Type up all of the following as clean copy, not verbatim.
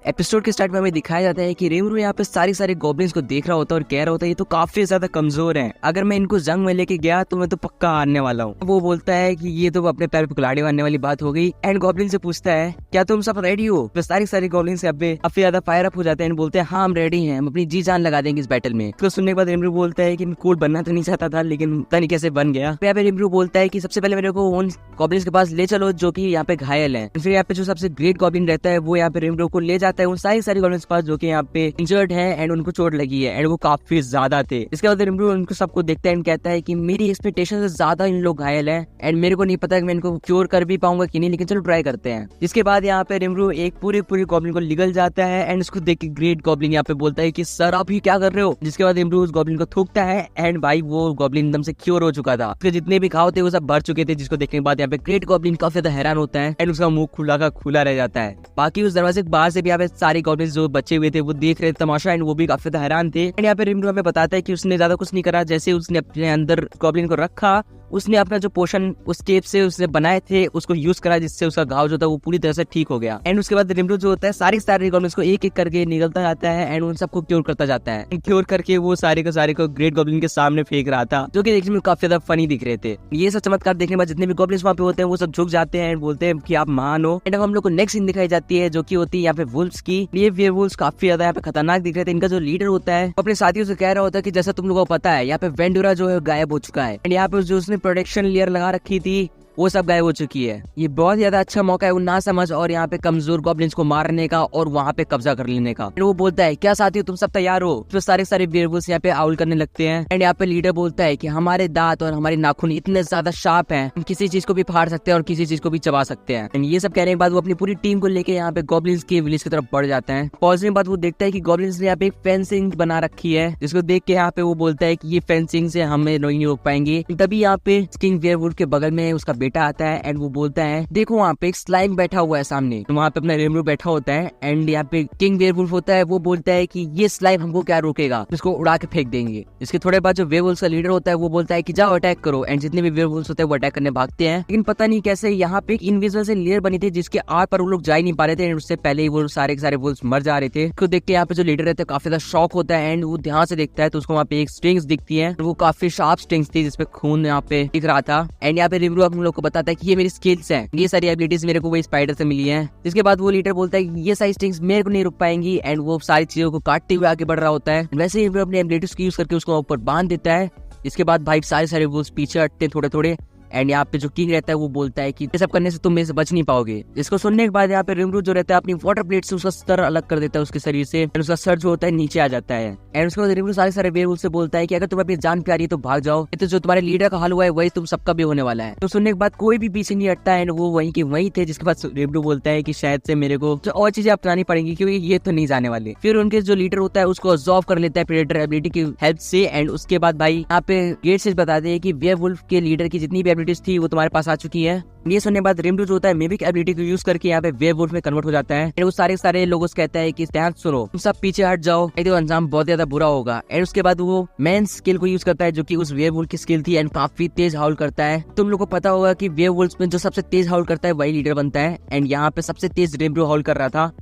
Episode के start में हमें दिखाया जाता है कि रेमरू यहाँ पे सारे गॉब्लिन्स को देख रहा होता है और कह रहा होता है ये तो काफी ज्यादा कमजोर हैं। अगर मैं इनको जंग में लेके गया तो मैं तो पक्का हारने वाला हूँ। वो बोलता है कि ये तो अपने पैर पे कुल्हाड़ी मारने वाली बात हो गई। एंड गॉब्लिन से पूछता है क्या तुम सब रेडी हो? तो सारी गॉब्लिन्स यहाँ पे काफी ज्यादा फायर अप हो जाते हैं। बोलते हैं हाँ हम रेडी हैं, हम अपनी जी जान लगा देंगे इस बैटल में। तो सुनने के बाद रेमरू बोलता है कि कूल बनना तो नहीं चाहता था लेकिन पता नहीं कैसे बन गया। यहाँ पे रेमरू बोलता है कि सबसे पहले मेरे को उन गॉब्लिन्स के पास ले चलो जो कि यहाँ पे घायल है। फिर यहाँ पे जो सबसे ग्रेट गॉब्लिन रहता है वो यहाँ पे रेमरू को ले जाता है उन सारी गॉब्लिन्स के पास जो कि यहाँ पे इंजर्ड है एंड उनको चोट लगी है एंड वो काफी ज्यादा थे। इसके बाद रेमरू उनको सबको देखता है एंड कहता है कि मेरी एक्सपेक्टेशन से ज्यादा इन लोग घायल है एंड मेरे को नहीं पता कि मैं इनको क्योर कर भी पाऊंगा कि नहीं, लेकिन चलो ट्राई करते हैं। इसके बाद यहाँ पे रेमरू एक पूरे गॉब्लिन को निगल जाता है एंड उसको देख के ग्रेट गॉब्लिन यहाँ पे बोलता है कि सर आप ही क्या कर रहे हो? जिसके बाद रेमरू उस गॉब्लिन को थूकता है एंड भाई वो गॉब्लिन एकदम से क्योर हो चुका था। उसके जितने भी घाव थे वो सब भर चुके थे, जिसको देखने के बाद यहाँ पे ग्रेट गॉब्लिन काफी ज्यादा हैरान होता है एंड उसका मुंह खुला का खुला रह जाता है। बाकी उस दरवाजे के बाहर से भी यहाँ पे सारे गॉब्लिन जो बचे हुए थे वो देख रहे थे तमाशा एंड वो भी काफी ज्यादा हैरान थे। एंड यहाँ पे रेमरू हमें बताता है कि उसने ज्यादा कुछ नहीं करा, जैसे उसने अपने अंदर गॉब्लिन को रखा उसने अपना जो पोशन उस टेप से उसने बनाए थे उसको यूज करा जिससे उसका घाव जो था वो पूरी तरह से ठीक हो गया। एंड उसके बाद रेमरू जो होता है सारे गॉब्लिन्स को एक करके निकलता जाता है एंड उन सबको क्योर करता जाता है। क्योर करके वो सारे को ग्रेट गॉब्लिन के सामने फेंक रहा था जो कि देखने में काफी ज्यादा फनी दिख रहे थे। ये सब चमत्कार देखने के बाद जितने भी गॉब्लिन्स वहाँ पे होते हैं वो सब झुक जाते हैं एंड बोलते हैं कि आप महान हो। एंड हम लोग को नेक्स्ट सीन दिखाई जाती है जो की होती है यहाँ पे वुल्फ्स की। ये वेयरवुल्फ्स काफी ज्यादा यहाँ पे खतरनाक दिख रहे थे। इनका जो लीडर होता है अपने साथियों से कह रहा होता है कि जैसा तुम लोगों को पता है यहाँ पे वेंडुरा जो है गायब हो चुका है एंड यहाँ पे जो उसने प्रोटेक्शन लेयर लगा रखी थी वो सब गायब हो चुकी है। ये बहुत ज्यादा अच्छा मौका है उन ना समझ और यहाँ पे कमजोर गॉब्लिन्स को मारने का और वहाँ पे कब्जा कर लेने का। वो बोलता है क्या साथियों तुम सब तैयार हो? तो सारे वेयरवुल्फ्स यहाँ पे आउल करने लगते हैं एंड यहाँ पे लीडर बोलता है कि हमारे दांत और हमारे नाखून इतने ज्यादा शार्प हैं, हम किसी चीज को भी फाड़ सकते हैं और किसी चीज को भी चबा सकते हैं। एंड ये सब कहने के बाद वो अपनी पूरी टीम को लेके यहाँ पे गॉब्लिन्स के विलेज की तरफ बढ़ जाता है। पहुंचने के बाद वो देखता है कि गॉब्लिन्स ने यहाँ पे एक फेंसिंग बना रखी है जिसको देख के यहाँ पे वो बोलता है कि ये फेंसिंग से हमें नहीं रोक पाएंगे। तभी यहाँ पे किंग वेयरवुल्फ के बगल में उसका बेटा आता है एंड वो बोलता है देखो वहाँ पे एक स्लाइम बैठा हुआ है सामने। तो वहाँ पे अपना रेमरू बैठा होता है एंड यहाँ पे किंग वेयरवुल्फ होता है वो बोलता है कि ये स्लाइम हमको क्या रोकेगा, इसको उड़ा के फेंक देंगे। इसके थोड़े बाद जो वेयरवुल्फ का लीडर होता है वो बोलता है कि जाओ अटैक करो एंड जितने भी वेयरवुल्फ होते हैं वो अटैक करने भागते हैं। लेकिन पता नहीं कैसे यहाँ पे एक इनविजिबल से लेयर बनी थी जिसके आर पर वो लोग जा ही नहीं पा रहे थे एंड उससे पहले ही वो सारे के सारे वुल्फ्स मर जा रहे थे। उसको देख के यहाँ पे जो लीडर रहते हैं काफी ज्यादा शॉक होता है एंड वो ध्यान से देखता है तो उसको वहाँ पे एक स्ट्रिंग्स दिखती है। वो काफी शार्प स्ट्रिंग्स थी जिसपे खून यहाँ पे दिख रहा था एंड यहाँ पे रेमरू हम लोग को बताता है कि ये मेरी स्किल्स है, ये सारी एबिलिटीज मेरे को वो स्पाइडर से मिली हैं। इसके बाद वो लीडर बोलता है कि ये सारी स्ट्रिंग्स मेरे को नहीं रुक पाएंगी एंड वो सारी चीजों को काटते हुए आगे बढ़ रहा होता है। वैसे ही अपने एबिलिटीज यूज करके उसको ऊपर बांध देता है। इसके बाद भाई सारे वुल्फ्स पीछे हटते थोड़े एंड यहाँ पे जो किंग रहता है वो बोलता है कि ये सब करने से तुम मेरे से बच नहीं पाओगे। इसको सुनने के बाद यहाँ पे रेमरू जो रहता है अपनी वाटर प्लेट से उसका सर अलग कर देता है उसके शरीर से एंड उसका सर जो होता है नीचे आ जाता है। एंड उसके बाद रेमरू सारे वेयरवुल्फ से बोलता है कि अगर तुम्हें अपनी जान प्यारी है तो भाग जाओ, तो जो तुम्हारे लीडर का हाल हुआ है वही तुम सबका भी होने वाला है। तो सुनने के बाद कोई भी पीछे नहीं हटता है वो वहीं के वहीं थे। जिसके बाद रेमरू बोलता है कि शायद से मेरे को जो और चीजें अपनानी पड़ेंगी क्योंकि ये तो नहीं जाने वाले। फिर उनके जो लीडर होता है उसको अब्सॉर्ब कर लेता है प्रेडेटर एबिलिटी की हेल्प से एंड उसके बाद भाई यहाँ पे गेट से बताते हैं कि वेयरवुल्फ के लीडर की जितनी भी एबिलिटीज थी वो तुम्हारे पास आ चुकी है। ये सुनने के बाद रेमरू जो होता है मिमिक एबिलिटी को यूज करके यहाँ पे वेयरवुल्फ में कन्वर्ट हो जाता है। वो सारे लोगों से कहता है कि ध्यान सुनो, तुम सब पीछे हट जाओ, नहीं तो अंजाम बहुत ज्यादा बुरा होगा। एंड उसके बाद वो मेन स्किल को यूज करता है जो कि उस वेयरवुल्फ की स्किल थी एंड काफी तेज हाउल करता है। तुम लोग को पता होगा कि वेयरवुल्फ में जो सबसे तेज हाउल करता है वही लीडर बनता है एंड यहाँ पे सबसे तेज रेमरू हाउल कर रहा था।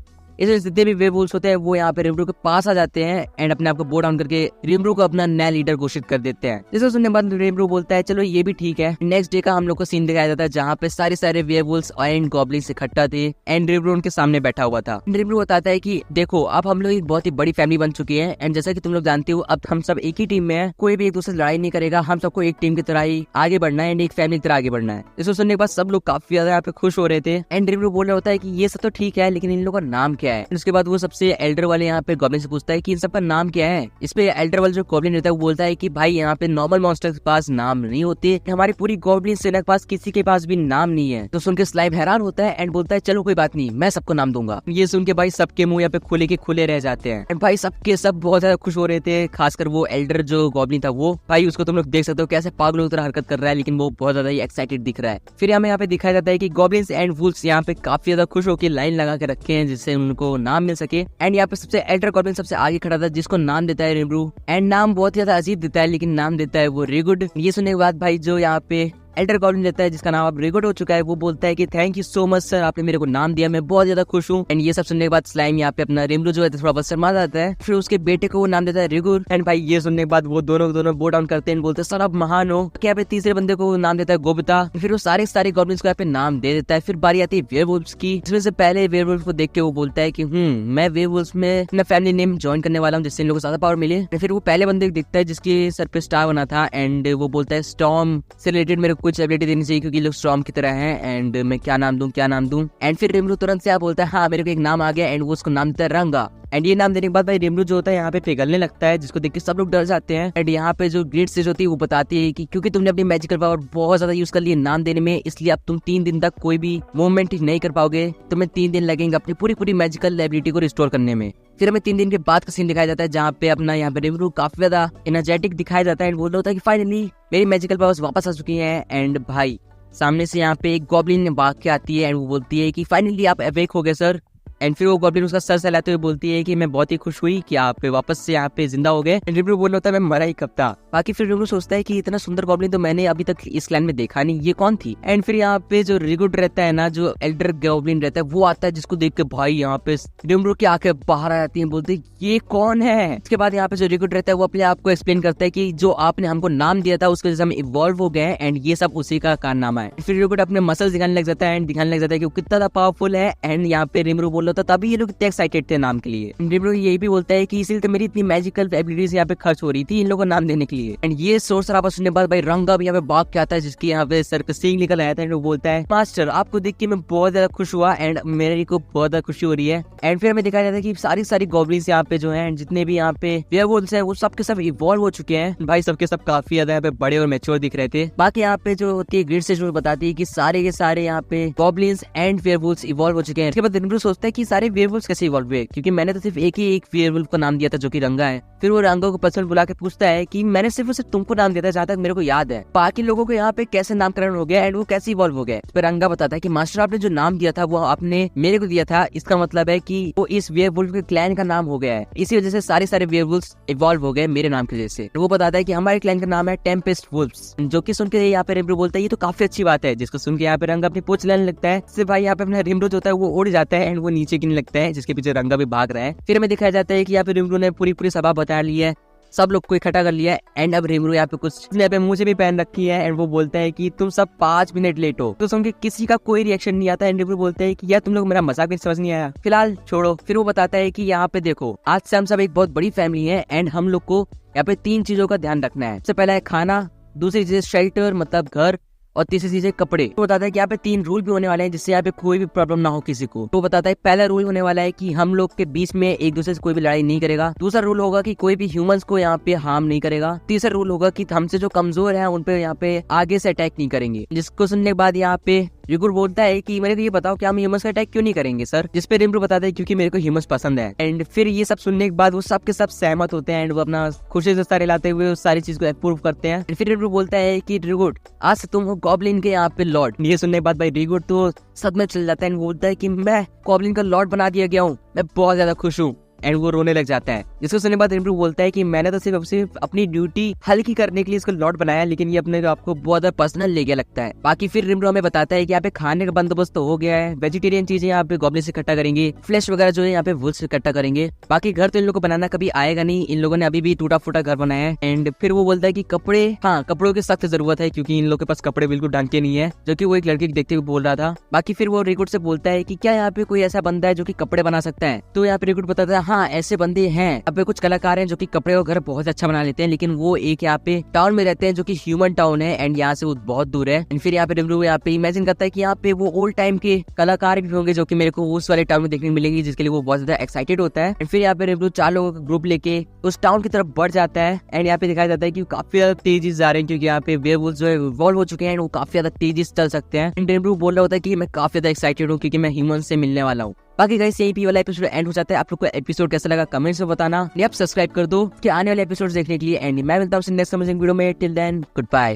इसलिए जितने भी वेयरवुल्फ्स होते हैं वो यहाँ पे रेमरू के पास आ जाते हैं एंड अपने आप को बो डाउन करके रेमरू को अपना नया लीडर घोषित कर देते हैं। जिसे सुनने के बाद रेमरू बोलता है चलो ये भी ठीक है। नेक्स्ट डे का हम लोग को सीन दिखाया जाता है जहाँ पे सारे वेयरवुल्फ्स एंड गॉब्लिन्स इकट्ठा थे एंड रेमरू उनके सामने बैठा हुआ था। रेमरू बताता है कि देखो अब हम लोग एक बहुत ही बड़ी फैमिली बन चुकी है एंड जैसा कि तुम लोग जानते हो अब हम सब एक ही टीम में है, कोई भी एक दूसरे से लड़ाई नहीं करेगा, हम सबको एक टीम की तरह ही आगे बढ़ना है एंड एक फैमिली की तरह आगे बढ़ना है। इसको सुनने के बाद सब लोग काफी ज्यादा यहाँ पे खुश हो रहे थे एंड रेमरू बोल रहा होता है कि ये सब तो ठीक है लेकिन इन लोगों का नाम क्या है। उसके बाद वो सबसे एल्डर वाले यहाँ पे गॉब्लिन से पूछता है कि इन सबका नाम क्या है। इस पे एल्डर वाला जो गॉब्लिन रहता है वो बोलता है कि भाई यहाँ पे नॉर्मल मॉन्स्टर्स के पास नाम नहीं होते, हमारी पूरी गॉब्लिन सेना के पास किसी के पास भी नाम नहीं है। तो सुन के स्लाइम हैरान होता है एंड बोलता है चलो कोई बात नहीं, मैं सबको नाम दूंगा। ये सुन के भाई सबके मुंह यहाँ पे खुले के खुले रह जाते हैं। भाई सबके सब बहुत ज्यादा खुश हो रहे थे, खासकर वो एल्डर जो गॉब्लिन था वो भाई उसको तुम लोग देख सकते हो कैसे पागलों की तरह हरकत कर रहा है लेकिन वो बहुत ज्यादा एक्साइटेड दिख रहा है। फिर हमें यहाँ पे दिखाया जाता है कि गॉब्लिन्स एंड वुल्फ्स यहाँ पे काफी ज्यादा खुश होकर लाइन लगा के रखे हैं जिससे उनको नाम मिल सके। एंड यहाँ पे सबसे एल्डर गॉब्लिन सबसे आगे खड़ा था जिसको नाम देता है रेमरू एंड नाम बहुत ज्यादा अजीब देता है लेकिन नाम देता है वो रेगुड। ये सुनने के बाद भाई जो यहाँ पे एल्डर गॉब्लिन रहता है जिसका नाम अब रिगोट हो चुका है, वो बोलता है कि thank you so much sir, आपने मेरे को नाम दिया, मैं बहुत ज्यादा खुश हूँ। एंड ये सब सुनने के बाद स्लाइम यहाँ पे अपना रिमरू जो है थोड़ा बहुत शर्मा जाता है, फिर उसके बेटे को वो नाम देता है रिगुर। एंड भाई ये सुनने के बाद वो दोनों बो डाउन करते हैं, बोलते हैं सर आप महान हो। यहाँ पे तीसरे बंदे को नाम देता है गोबिता, फिर वो सारे गॉब्लिन्स को यहाँ पे नाम दे देता है। फिर बारी आती है वेयरवुल्व्स की, जिसमें से पहले वेयरवुल्फ को देख के वो बोलता है कि मैं वेयरवुल्व्स में अपना फैमिली नेम ज्वाइन करने वाला हूँ, जिससे इन लोगों को ज्यादा पावर मिले। फिर वो पहले बंदे को दिखता है जिसके सर पे स्टार बना था, एंड वो बोलता है स्टॉर्म से रिलेटेड मेरे को कुछ एबिलिटी देनी चाहिए क्योंकि लोग स्टॉर्म की तरह हैं, एंड मैं क्या नाम दूं। एंड फिर रिमरू तुरंत से आप बोलता है हाँ मेरे को एक नाम आ गया, एंड वो उसको नाम देता है रंगा। एंड ये नाम देने के बाद भाई रिमरू जो होता है यहाँ पे पिघलने लगता है, जिसको देख के सब लोग डर जाते हैं। एंड यहाँ पे जो ग्रेट स्टेज होती है वो बताती है कि क्योंकि तुमने अपनी मैजिकल पावर बहुत ज्यादा यूज कर ली नाम देने में, इसलिए अब तुम 3 दिन तक कोई भी मूवमेंट नहीं कर पाओगे, तुम्हें 3 दिन लगेंगे अपनी पूरी मैजिकल एबिलिटी को रिस्टोर करने में। फिर हमें 3 दिन के बाद का सीन दिखाया जाता है जहाँ पे अपना यहाँ पे रिमरू काफी ज्यादा एनर्जेटिक दिखाया जाता है, एंड बोल रहा होता है कि फाइनली मेरी मैजिकल पावर्स वापस आ चुकी है। एंड भाई सामने से यहाँ पे एक गॉब्लिन भाग के आती है, एंड वो बोलती है कि फाइनली आप अवेक हो गए सर। एंड फिर वो गॉब्लिन उसका सर सहलाते हुए बोलती है कि मैं बहुत ही खुश हुई कि आप वापस से यहाँ पे जिंदा हो गए। रिमरू बोल रहा होता है मैं मरा ही कब था। बाकी फिर रिमरू सोचता है कि इतना सुंदर गॉब्लिन तो मैंने अभी तक इस क्लैन में देखा नहीं, ये कौन थी। एंड फिर यहाँ पे जो रिगुड रहता है ना, जो एल्डर गॉब्लिन रहता है, वो आता है, जिसको देख के भाई यहाँ पे रिमरू की आंखें बाहर आ जाती है, बोलते ये कौन है। इसके बाद यहाँ पे जो रिगुड रहता है वो अपने आप को एक्सप्लेन करता है कि जो आपने हमको नाम दिया था उसके वजह से हम इवॉल्व हो गए, एंड ये सब उसी का कारनामा है। फिर रिगुड अपने मसल्स दिखाने लग जाता है, एंड दिखाने लग जाता है कि वो कितना ज्यादा पावरफुल है। एंड यहाँ पे रिमरू बोल रहा था तभी ये लोग एक्साइटेड थे नाम के लिए। रिमरू यही भी बोलता है कि इसीलिए तो मेरी इतनी मैजिकल एबिलिटीज यहाँ पे खर्च हो रही थी इन लोगों को नाम देने के लिए। एंड ये सोच सरापा सुनने के बाद भाई रंगा भी यहाँ पे भाग के आता है, जिसकी यहाँ पे सर का सींग निकल आया था। एंड वो बोलता है मास्टर आपको देख के मैं बहुत ज्यादा खुश हुआ, एंड मेरे को बहुत ज्यादा खुशी हो रही है। एंड फिर हमें दिखाया जाता है कि सारी गॉब्लिन्स यहाँ पे जो है, जितने भी यहाँ पे वेयरवुल्व्स हैं वो सब के सब इवॉल्व हो चुके हैं। भाई सबके सब काफी ज्यादा यहाँ पे बड़े और मैच्योर दिख रहे थे। बाकी यहाँ पे जो होती है ग्रिड से बताती है कि सारे के सारे यहाँ पे गॉब्लिन्स एंड वेयरवुल्व्स इवॉल्व हो चुके हैं। इसके बाद रिमरू सोचता है कि सारे वेयरवुल्व्स कैसे इवॉल्व हुए, क्योंकि मैंने तो सिर्फ एक वेयरवुल्फ को नाम दिया था जो कि रंगा है। फिर वो रंगा को पर्सनल बुला के पूछता है कि मैंने सिर्फ उसे तुमको नाम दिया था जहाँ तक मेरे को याद है, बाकी लोगों को यहाँ पे कैसे नामकरण हो गया एंड वो कैसे इवॉल्व हो गए। फिर रंगा बताता है कि मास्टर आपने जो नाम दिया था वो आपने मेरे को दिया था, इसका मतलब है कि वो इस वेयरवुल्फ के क्लैन का नाम हो गया है, इसी वजह से सारे वेयरवुल्व्स इवॉल्व हो गए मेरे नाम की वजह से। वो बताता है कि हमारे क्लैन का नाम है टेम्पेस्ट वुल्व्स, जो कि सुन के यहाँ पे रिमरू बोलता है ये तो काफी अच्छी बात है, जिसको सुन के यहाँ पे रंगा अपनी पूछ लेने लगता है। सिर्फ भाई यहाँ पे अपना रिमरू जो होता है वो उड़ जाता है एंड वो नीचे गिरने लगता है, जिसके पीछे रंगा भी भाग रहा है। फिर हमें दिखाया जाता है कि यहाँ पे रिमरू ने पूरी सभा बता ली है, सब लोग को इकट्ठा कर लिया है। एंड अब रिमरू यहाँ पे कुछ यहाँ पे मुझे भी पहन रखी है, एंड वो बोलता है कि तुम सब 5 मिनट लेट हो। तो सुन के किसी का कोई रिएक्शन नहीं आता। एंड रिमरू बोलता है कि यार तुम लोग मेरा मजाक भी समझ नहीं आया, फिलहाल छोड़ो। फिर वो बताता है कि यहाँ पे देखो आज से हम सब एक बहुत बड़ी फैमिली है, एंड हम लोग को यहाँ पे 3 चीजों का ध्यान रखना है। सबसे पहला है खाना, दूसरी चीज शेल्टर मतलब घर, और तीसरी चीज है कपड़े। तो बताता है कि यहाँ पे 3 रूल भी होने वाले हैं जिससे यहाँ पे कोई भी प्रॉब्लम ना हो किसी को। तो बताता है पहला रूल होने वाला है कि हम लोग के बीच में एक दूसरे से कोई भी लड़ाई नहीं करेगा। दूसरा रूल होगा कि कोई भी ह्यूमंस को यहाँ पे हार्म नहीं करेगा। तीसरा रूल होगा कि हमसे जो कमजोर है उन पे यहाँ पे आगे से अटैक नहीं करेंगे। जिसको सुनने के बाद यहाँ पे रिगुर बोलता है कि मेरे को ये बताओ कि हम ह्यूमंस का अटैक क्यों नहीं करेंगे सर, जिस पे रिमरू बताता है क्योंकि मेरे को ह्यूमंस पसंद है। एंड फिर ये सब सुनने के बाद वो सब के सब सहमत होते हैं एंड वो अपना खुशी से सारे लाते हुए उस सारी चीज को अप्रूव करते हैं। फिर रिगुर बोलता है कि रिगुर आज से तुम हो गॉब्लिन के यहाँ पे लॉर्ड। ये सुनने के बाद भाई रिगुर तो सदमे चल जाता है, बोलता है कि मैं गॉब्लिन का लॉर्ड बना दिया गया हूँ, मैं बहुत ज्यादा खुश हूँ। एंड वो रोने लग जाता है। जिसको सुनने के बाद रिमरू बोलता है कि मैंने तो सिर्फ अपनी ड्यूटी हल्की करने के लिए इसको लॉर्ड बनाया, लेकिन ये अपने आपको बहुत ज्यादा पर्सनल ले गया लगता है। बाकी फिर रिमरू हमें बताता है कि यहाँ पे खाने का बंदोबस्त तो हो गया है, वेजिटेरियन चीजें यहाँ पे गॉब्लिन से इकट्ठा करेंगे, फ्लैश वगैरह जो है यहाँ पे वुल्स से इकट्ठा करेंगे। बाकी घर तो इन लोगों को बनाना कभी आएगा नहीं, इन लोगों ने अभी भी टूटा फूटा घर बनाया है। एंड फिर वो बोलता है कि कपड़े, हाँ कपड़ों की सख्त जरूरत है क्योंकि इन लोगों के पास कपड़े बिल्कुल ढंग के नहीं है, जो कि वो एक लड़के को देखते हुए बोल रहा था। बाकी फिर वो रिगुड से बोलता है कि क्या यहाँ पे कोई ऐसा बंदा है जो कि कपड़े बना सकता है। तो यहाँ पे रिगुड बताता है हाँ ऐसे बंदे हैं, अब पे कुछ कलाकार हैं जो कि कपड़े और घर बहुत अच्छा बना लेते हैं, लेकिन वो एक यहाँ पे टाउन में रहते हैं जो कि ह्यूमन टाउन है एंड यहाँ से वो बहुत दूर है। एंड फिर यहाँ पे रिमरू यहाँ पे इमेजिन करता है कि यहाँ पे वो ओल्ड टाइम के कलाकार भी होंगे जो कि मेरे को उस वाले टाउन में देखने मिलेंगे, जिसके लिए वो बहुत ज्यादा एक्साइटेड होता है। एंड फिर यहाँ पे रिमरू 4 लोगों का ग्रुप लेके उस टाउन की तरफ बढ़ जाता है। एंड यहाँ पे दिखाया जाता है कि काफी ज्यादा तेजी से जा रहे हैं क्योंकि यहाँ पे वेयरवुल्व्स जो है इवॉल्व हो चुके हैं, वो काफी ज्यादा तेजी से चल सकते हैं। एंड रिमरू बोल रहा होता है कि मैं काफी ज्यादा एक्साइटेड हूँ क्योंकि मैं ह्यूमन से मिलने वाला हूँ। बाकी गाइस यही पी वाला एपिसोड एंड हो जाता है। आप लोग को एपिसोड कैसा लगा कमेंट्स में बताना, आप सब्सक्राइब कर दो कि आने वाले एपिसोड देखने के लिए। एंड मैं मिलता हूँ नेक्स्ट वीडियो में। Till then good bye.